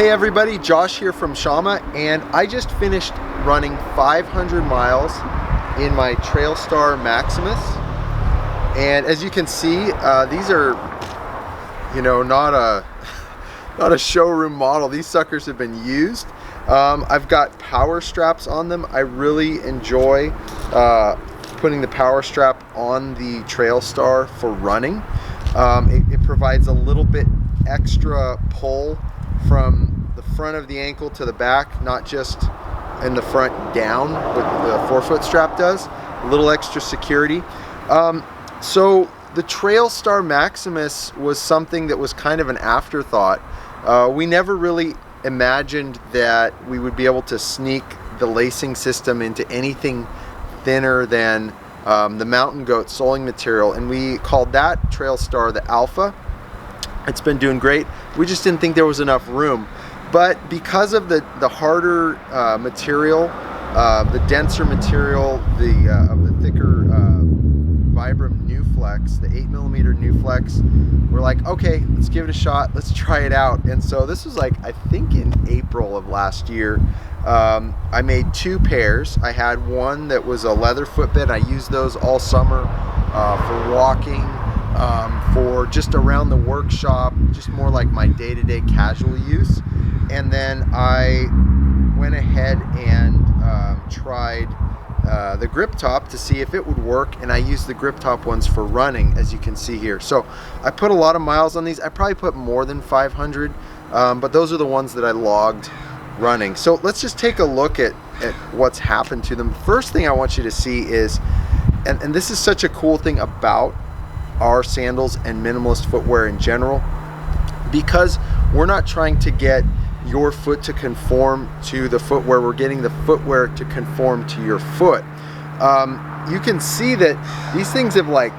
Hey everybody, Josh here from Shamma, and I just finished running 500 miles in my TRAILSTAR Maximus. And as you can see, these are, not a showroom model. These suckers have been used. I've got power straps on them. I really enjoy putting the power strap on the TRAILSTAR for running. It provides a little bit extra pull from the front of the ankle to the back, not just in the front down, what the forefoot strap does. A little extra security. So the TRAILSTAR Maximus was something that was kind of an afterthought. We never really imagined that we would be able to sneak the lacing system into anything thinner than the Mountain Goat soling material, and we called that TRAILSTAR the Alpha. It's been doing great. We just didn't think there was enough room. But because of the harder material, the denser material, of the thicker Vibram NuFlex, the 8mm NuFlex, we're like, okay, let's give it a shot. Let's try it out. And so this was like, I think in April of last year. I made 2 pairs. I had one that was a leather footbed. I used those all summer for walking, for just around the workshop, just more like my day-to-day casual use. And then I went ahead and tried the grip top to see if it would work, and I used the grip top ones for running, as you can see here. So I put a lot of miles on these. I probably put more than 500, but those are the ones that I logged running. So let's just take a look at what's happened to them. First thing I want you to see is, and this is such a cool thing about our sandals and minimalist footwear in general, because we're not trying to get your foot to conform to the footwear, we're getting the footwear to conform to your foot. You can see that these things have like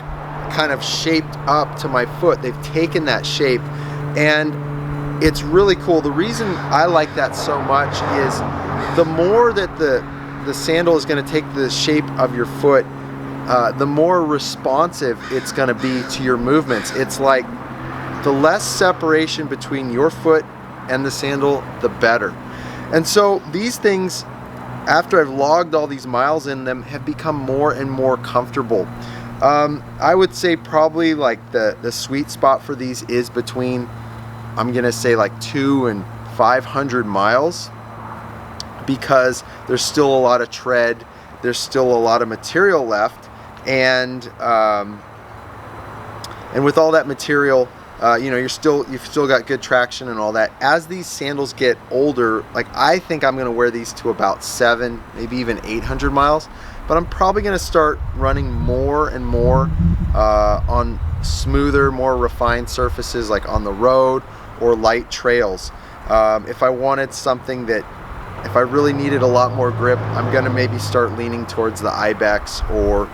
kind of shaped up to my foot. They've taken that shape, and it's really cool. The reason I like that so much is the more that the sandal is going to take the shape of your foot, the more responsive it's going to be to your movements. It's like the less separation between your foot and the sandal, the better. And so these things, after I've logged all these miles in them, have become more and more comfortable. I would say probably like the sweet spot for these is between, I'm gonna say like 200 and 500 miles, because there's still a lot of tread, there's still a lot of material left, and with all that material, you've still got good traction and all that. As these sandals get older, like I think I'm gonna wear these to about 700, maybe even 800 miles, but I'm probably gonna start running more and more on smoother, more refined surfaces, like on the road or light trails. If I wanted something that, if I really needed a lot more grip, I'm gonna maybe start leaning towards the Ibex or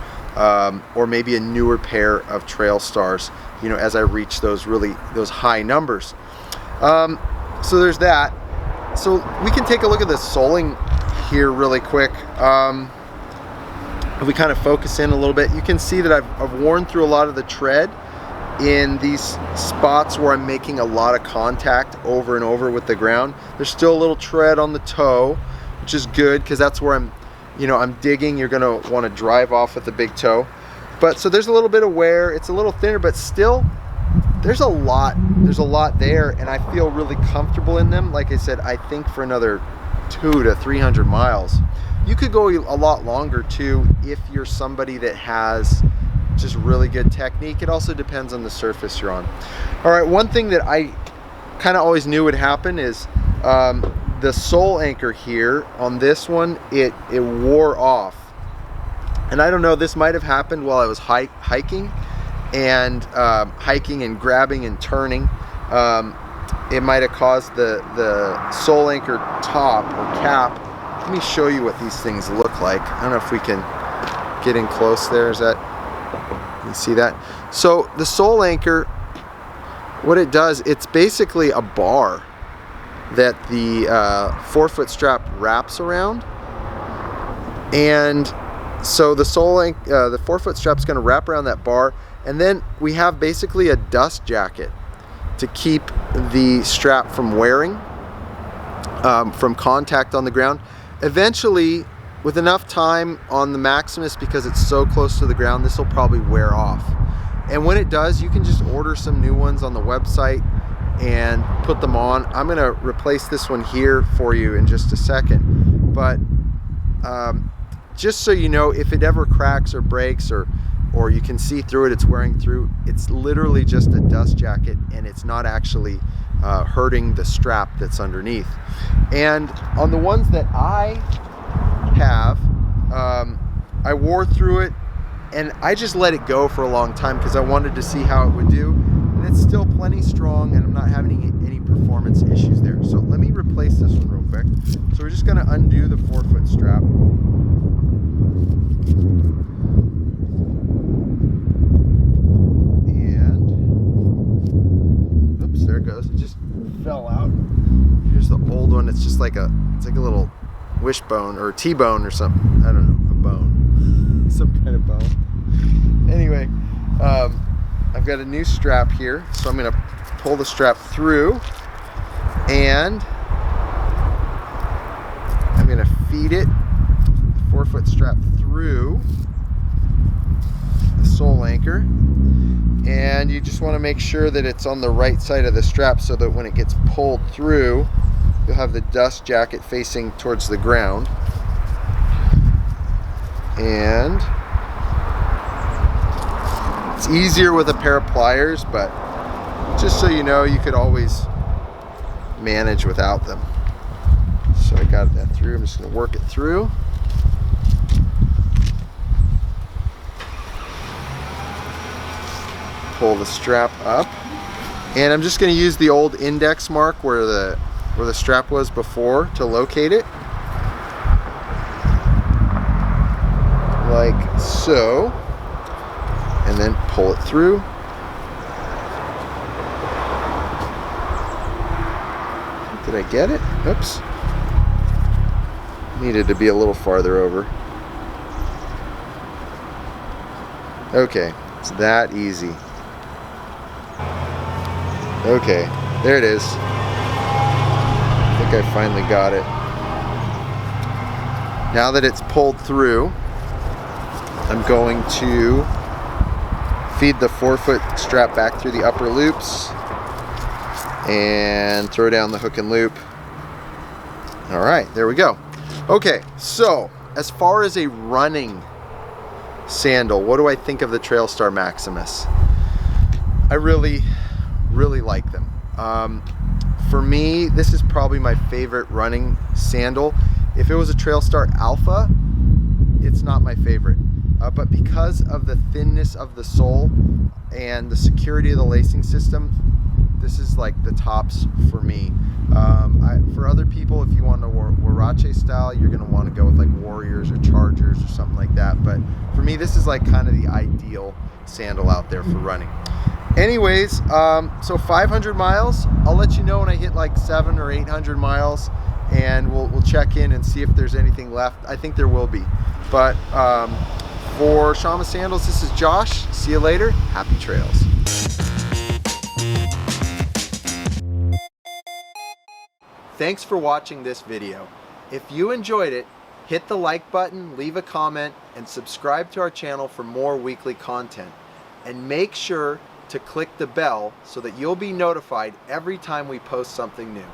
maybe a newer pair of TRAILSTARs, as I reach those high numbers. So there's that. So we can take a look at the soling here really quick. If we kind of focus in a little bit, you can see that I've worn through a lot of the tread in these spots where I'm making a lot of contact over and over with the ground. There's still a little tread on the toe, which is good, because that's where I'm digging. You're gonna want to drive off with the big toe. But so there's a little bit of wear. It's a little thinner, but still there's a lot there, and I feel really comfortable in them. Like I said, I think for another 200 to 300 miles. You could go a lot longer too if you're somebody that has just really good technique. It also depends on the surface you're on. All right, one thing that I kind of always knew would happen is the sole anchor here on this one, it wore off. And I don't know, this might have happened while I was hiking and grabbing and turning. It might have caused the sole anchor top or cap. Let me show you what these things look like. I don't know if we can get in close there. Is that, you see that? So the sole anchor, what it does, it's basically a bar that the forefoot strap wraps around, and so the forefoot strap is going to wrap around that bar, and then we have basically a dust jacket to keep the strap from wearing. from contact on the ground. Eventually, with enough time on the Maximus, because it's so close to the ground, this will probably wear off. And when it does, you can just order some new ones on the website and put them on. I'm gonna replace this one here for you in just a second. But just so you know, if it ever cracks or breaks, or you can see through it, it's wearing through, it's literally just a dust jacket, and it's not actually hurting the strap that's underneath. And on the ones that I have, I wore through it, and I just let it go for a long time because I wanted to see how it would do, and it's still plenty strong, and I'm not having any performance issues there. So let me replace this one real quick. So we're just going to undo the 4-foot strap. And oops, there it goes. It just fell out. Here's the old one. It's just like a little wishbone or T-bone or something. I don't know, a bone, some kind of bone. Anyway, I've got a new strap here, so I'm going to pull the strap through, and I'm going to feed it the 4-foot strap through the sole anchor. And you just want to make sure that it's on the right side of the strap, so that when it gets pulled through, you'll have the dust jacket facing towards the ground. And it's easier with a pair of pliers, but just so you know, you could always manage without them. So I got that through. I'm just going to work it through. Pull the strap up, and I'm just going to use the old index mark where the strap was before to locate it, like so, and then pull it through. Did I get it? Oops. Needed to be a little farther over. Okay, it's that easy. Okay, there it is. I think I finally got it. Now that it's pulled through, I'm going to feed the 4-foot strap back through the upper loops and throw down the hook and loop. All right, there we go. Okay, so as far as a running sandal, what do I think of the TRAILSTAR Maximus? I really like them. For me, this is probably my favorite running sandal. If it was a TRAILSTAR Alpha, it's not my favorite. But because of the thinness of the sole and the security of the lacing system, this is like the tops for me. For other people, if you want a Huarache style, you're going to want to go with like Warriors or Chargers or something like that. But for me, this is like kind of the ideal sandal out there for running. Anyways, so 500 miles. I'll let you know when I hit like 700 or 800 miles, and we'll check in and see if there's anything left. I think there will be. But for Shamma Sandals, this is Josh. See you later. Happy trails. Thanks for watching this video. If you enjoyed it, hit the like button, leave a comment, and subscribe to our channel for more weekly content. And make sure to click the bell so that you'll be notified every time we post something new.